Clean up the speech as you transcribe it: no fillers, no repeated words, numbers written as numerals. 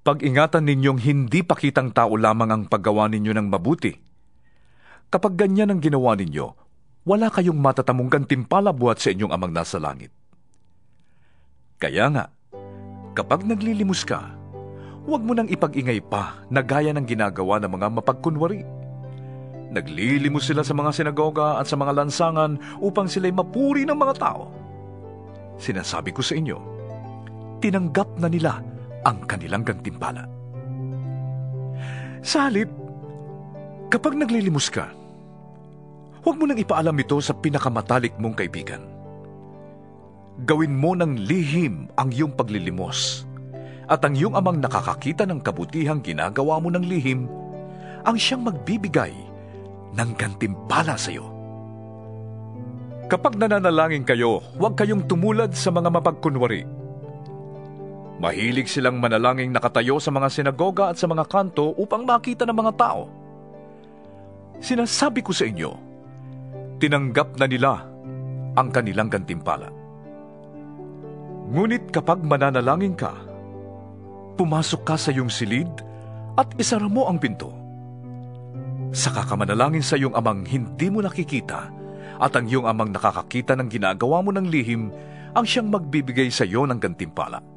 Pag-ingatan ninyong hindi pakitang tao lamang ang paggawa ninyo ng mabuti. Kapag ganyan ang ginawa ninyo, wala kayong matatamong gantimpala buhat sa inyong amang nasa langit. Kaya nga, kapag naglilimos ka, huwag mo nang ipag-ingay pa na gaya ng ginagawa ng mga mapagkunwari. Naglilimos sila sa mga sinagoga at sa mga lansangan upang sila'y mapuri ng mga tao. Sinasabi ko sa inyo, tinanggap na nila ang kanilang gantimpala. Sa halip, kapag naglilimos ka, huwag mo nang ipaalam ito sa pinakamatalik mong kaibigan. Gawin mo ng lihim ang iyong paglilimos, at ang iyong amang nakakakita ng kabutihang ginagawa mo ng lihim, ang siyang magbibigay ng gantimpala sa iyo. Kapag nananalangin kayo, huwag kayong tumulad sa mga mapagkunwari. Mahilig silang manalangin nakatayo sa mga sinagoga at sa mga kanto upang makita ng mga tao. Sinasabi ko sa inyo, tinanggap na nila ang kanilang gantimpala. Ngunit kapag mananalangin ka, pumasok ka sa iyong silid at isara mo ang pinto. Saka ka manalangin sa iyong amang hindi mo nakikita, at ang iyong amang nakakakita ng ginagawa mo ng lihim ang siyang magbibigay sa iyo ng gantimpala.